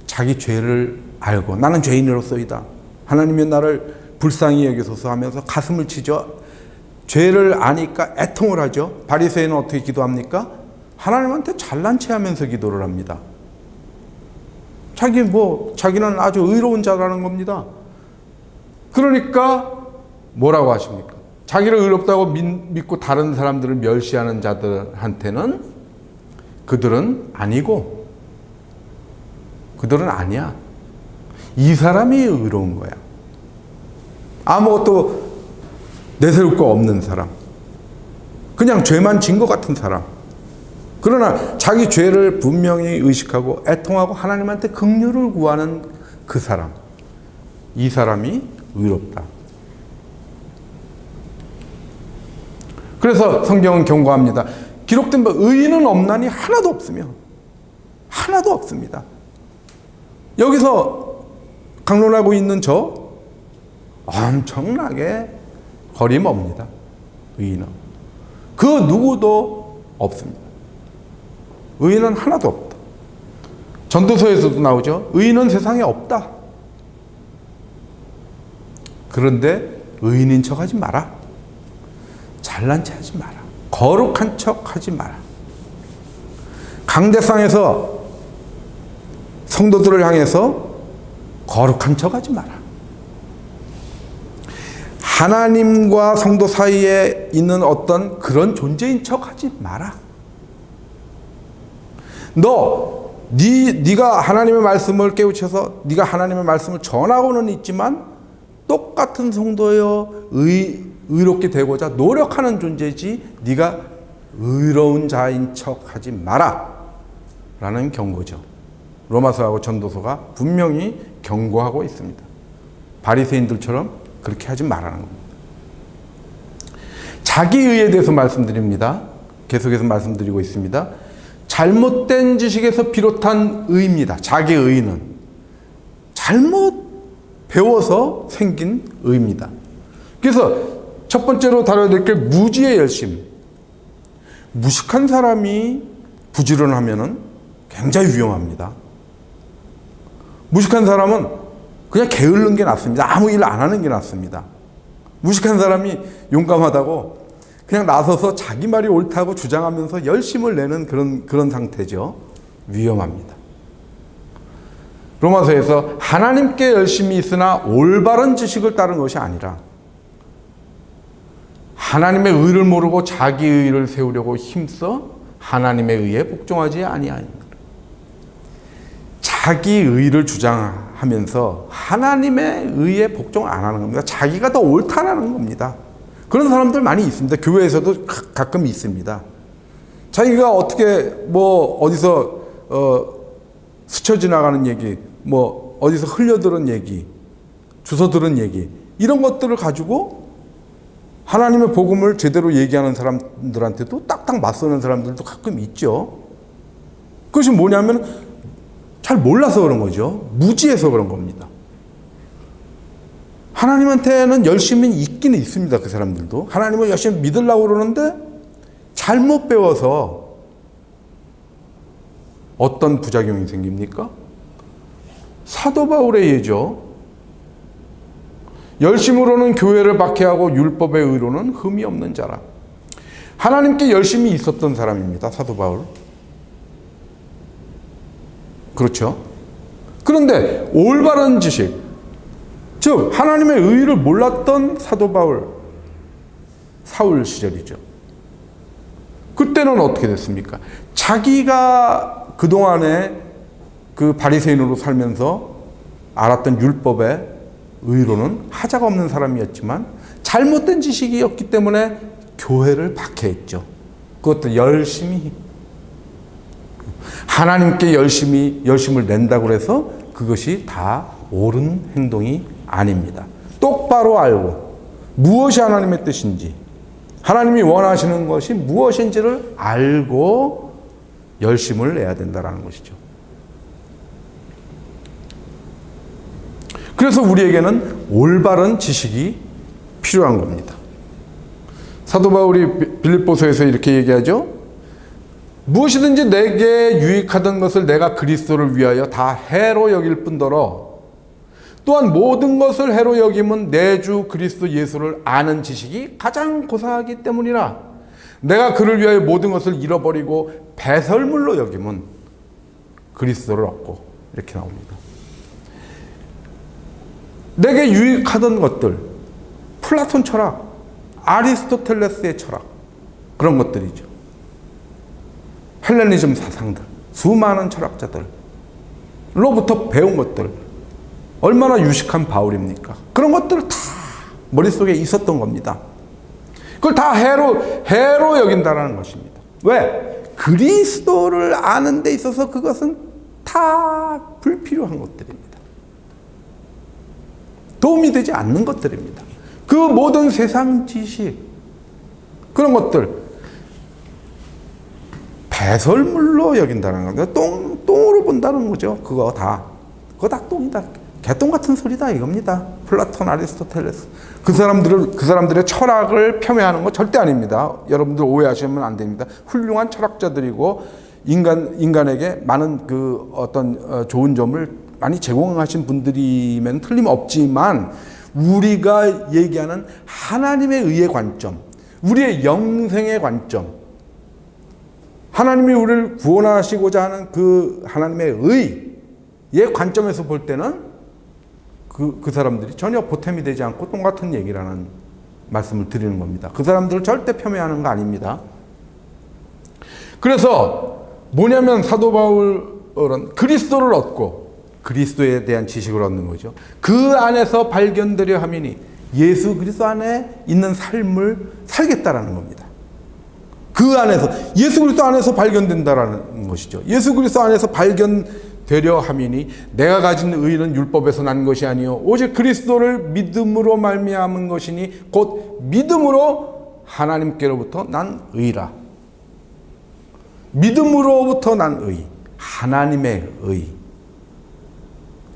자기 죄를 알고 나는 죄인으로서이다. 하나님이 나를 불쌍히 여기소서 하면서 가슴을 치죠. 죄를 아니까 애통을 하죠. 바리새인은 어떻게 기도합니까? 하나님한테 잘난 체 하면서 기도를 합니다. 자기는 아주 의로운 자라는 겁니다. 그러니까 뭐라고 하십니까? 자기를 의롭다고 믿고 다른 사람들을 멸시하는 자들한테는 그들은 아니고, 그들은 아니야. 이 사람이 의로운 거야. 아무것도 내세울 거 없는 사람. 그냥 죄만 진 것 같은 사람. 그러나 자기 죄를 분명히 의식하고 애통하고 하나님한테 긍휼을 구하는 그 사람. 이 사람이 의롭다. 그래서 성경은 경고합니다. 기록된 바 의인은 없나니 하나도 없으며, 하나도 없습니다. 여기서 강론하고 있는 저 엄청나게 거리 멉니다. 의인은 그 누구도 없습니다. 의인은 하나도 없다. 전도서에서도 나오죠. 의인은 세상에 없다. 그런데 의인인 척 하지 마라. 잘난 체 하지 마라. 거룩한 척 하지 마라. 강대상에서 성도들을 향해서 거룩한 척 하지 마라. 하나님과 성도 사이에 있는 어떤 그런 존재인 척 하지 마라. 네가 하나님의 말씀을 깨우쳐서 네가 하나님의 말씀을 전하고는 있지만 똑같은 성도여 의롭게 되고자 노력하는 존재지 네가 의로운 자인 척 하지 마라 라는 경고죠. 로마서하고 전도서가 분명히 경고하고 있습니다. 바리새인들처럼 그렇게 하지 말라는 겁니다. 자기의에 대해서 말씀드립니다. 계속해서 말씀드리고 있습니다. 잘못된 지식에서 비롯한 의입니다. 자기의는 잘못 배워서 생긴 의입니다. 그래서 첫 번째로 다뤄야 될 게 무지의 열심. 무식한 사람이 부지런하면 굉장히 위험합니다. 무식한 사람은 그냥 게으른 게 낫습니다. 아무 일 안 하는 게 낫습니다. 무식한 사람이 용감하다고 그냥 나서서 자기 말이 옳다고 주장하면서 열심을 내는 그런 상태죠. 위험합니다. 로마서에서 하나님께 열심이 있으나 올바른 지식을 따른 것이 아니라 하나님의 의를 모르고 자기 의를 세우려고 힘써 하나님의 의에 복종하지 아니하니라. 자기 의를 주장하면서 하나님의 의에 복종 안 하는 겁니다. 자기가 더 옳다라는 겁니다. 그런 사람들 많이 있습니다. 교회에서도 가끔 있습니다. 자기가 어떻게 어디서 스쳐 지나가는 얘기, 어디서 흘려들은 얘기, 주워 들은 얘기, 이런 것들을 가지고 하나님의 복음을 제대로 얘기하는 사람들한테도 딱딱 맞서는 사람들도 가끔 있죠. 그것이 뭐냐면 잘 몰라서 그런 거죠. 무지해서 그런 겁니다. 하나님한테는 열심히 있기는 있습니다. 그 사람들도. 하나님을 열심히 믿으려고 그러는데 잘못 배워서 어떤 부작용이 생깁니까? 사도 바울의 예죠. 열심으로는 교회를 박해하고 율법의 의로는 흠이 없는 자라. 하나님께 열심히 있었던 사람입니다. 사도 바울. 그렇죠? 그런데 올바른 지식, 즉 하나님의 의를 몰랐던 사도 바울, 사울 시절이죠. 그때는 어떻게 됐습니까? 자기가 그동안에 그 바리새인으로 살면서 알았던 율법의 의로는 하자가 없는 사람이었지만 잘못된 지식이었기 때문에 교회를 박해했죠. 그것도 열심히 하나님께 열심을 낸다고 해서 그것이 다 옳은 행동이 아닙니다. 똑바로 알고 무엇이 하나님의 뜻인지, 하나님이 원하시는 것이 무엇인지를 알고 열심을 내야 된다는 것이죠. 그래서 우리에게는 올바른 지식이 필요한 겁니다. 사도 바울이 빌립보서에서 이렇게 얘기하죠. 무엇이든지 내게 유익하던 것을 내가 그리스도를 위하여 다 해로 여길 뿐더러 또한 모든 것을 해로 여김은 내 주 그리스도 예수를 아는 지식이 가장 고상하기 때문이라. 내가 그를 위하여 모든 것을 잃어버리고 배설물로 여김은 그리스도를 얻고 이렇게 나옵니다. 내게 유익하던 것들, 플라톤 철학, 아리스토텔레스의 철학, 그런 것들이죠. 헬레니즘 사상들, 수많은 철학자들로부터 배운 것들, 얼마나 유식한 바울입니까? 그런 것들을 다 머릿속에 있었던 겁니다. 그걸 다 해로 여긴다는 것입니다. 왜? 그리스도를 아는 데 있어서 그것은 다 불필요한 것들입니다. 도움이 되지 않는 것들입니다. 그 모든 세상 지식, 그런 것들, 배설물로 여긴다는 겁니다. 똥으로 본다는 거죠. 그거 다 똥이다. 개똥 같은 소리다 이겁니다. 플라톤, 아리스토텔레스. 그 사람들의 철학을 폄훼하는 거 절대 아닙니다. 여러분들 오해하시면 안 됩니다. 훌륭한 철학자들이고 인간에게 많은 그 어떤 좋은 점을 많이 제공하신 분들이면 틀림없지만, 우리가 얘기하는 하나님의 의의 관점, 우리의 영생의 관점, 하나님이 우리를 구원하시고자 하는 그 하나님의 의의 관점에서 볼 때는 그 사람들이 전혀 보탬이 되지 않고 똑같은 얘기라는 말씀을 드리는 겁니다. 그 사람들을 절대 폄훼하는 거 아닙니다. 그래서 뭐냐면 사도 바울은 그리스도를 얻고 그리스도에 대한 지식을 얻는 거죠. 그 안에서 발견되려 함이니 예수 그리스도 안에 있는 삶을 살겠다라는 겁니다. 그 안에서, 예수 그리스도 안에서 발견된다라는 것이죠. 예수 그리스도 안에서 발견되려 함이니 내가 가진 의는 율법에서 난 것이 아니요 오직 그리스도를 믿음으로 말미암은 것이니 곧 믿음으로 하나님께로부터 난 의라. 믿음으로부터 난 의, 하나님의 의,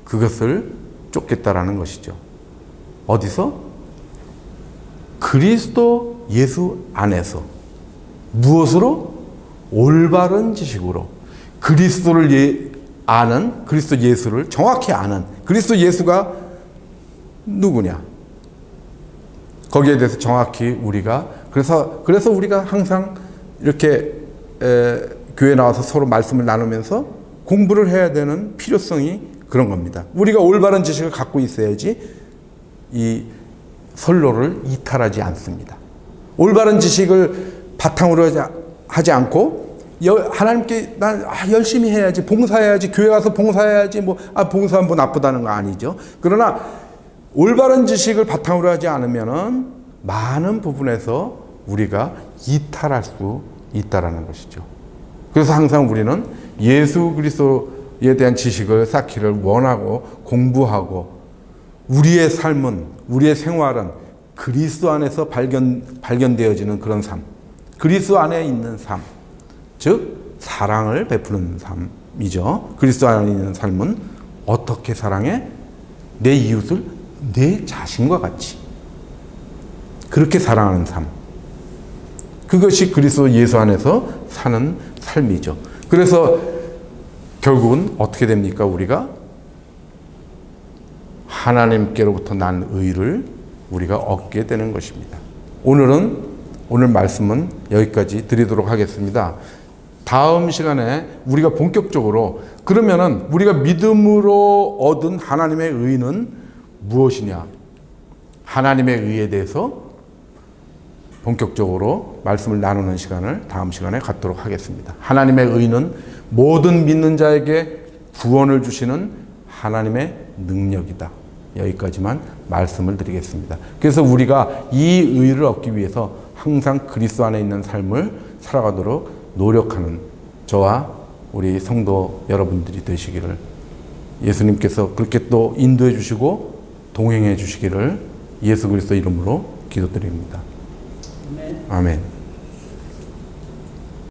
그것을 쫓겠다라는 것이죠. 어디서? 그리스도 예수 안에서. 무엇으로? 올바른 지식으로. 그리스도를 아는, 그리스도 예수를 정확히 아는, 그리스도 예수가 누구냐, 거기에 대해서 정확히 우리가, 그래서 우리가 항상 이렇게 교회 나와서 서로 말씀을 나누면서 공부를 해야 되는 필요성이 그런 겁니다. 우리가 올바른 지식을 갖고 있어야지 이 선로를 이탈하지 않습니다. 올바른 지식을 바탕으로 하지 않고 하나님께 난 열심히 해야지, 봉사해야지, 교회 가서 봉사해야지, 봉사는 뭐 나쁘다는 거 아니죠. 그러나 올바른 지식을 바탕으로 하지 않으면은 많은 부분에서 우리가 이탈할 수 있다라는 것이죠. 그래서 항상 우리는 예수 그리스도에 대한 지식을 쌓기를 원하고 공부하고, 우리의 삶은, 우리의 생활은 그리스도 안에서 발견되어지는 그런 삶, 그리스도 안에 있는 삶, 즉 사랑을 베푸는 삶이죠. 그리스도 안에 있는 삶은 어떻게 사랑해? 내 이웃을 내 자신과 같이 그렇게 사랑하는 삶, 그것이 그리스도 예수 안에서 사는 삶이죠. 그래서 결국은 어떻게 됩니까? 우리가 하나님께로부터 난 의를 우리가 얻게 되는 것입니다. 오늘 말씀은 여기까지 드리도록 하겠습니다. 다음 시간에 우리가 본격적으로, 그러면은 우리가 믿음으로 얻은 하나님의 의는 무엇이냐, 하나님의 의에 대해서 본격적으로 말씀을 나누는 시간을 다음 시간에 갖도록 하겠습니다. 하나님의 의는 모든 믿는 자에게 구원을 주시는 하나님의 능력이다. 여기까지만 말씀을 드리겠습니다. 그래서 우리가 이 의를 얻기 위해서 항상 그리스도 안에 있는 삶을 살아가도록 노력하는 저와 우리 성도 여러분들이 되시기를, 예수님께서 그렇게 또 인도해 주시고 동행해 주시기를 예수 그리스도 이름으로 기도드립니다. 아멘.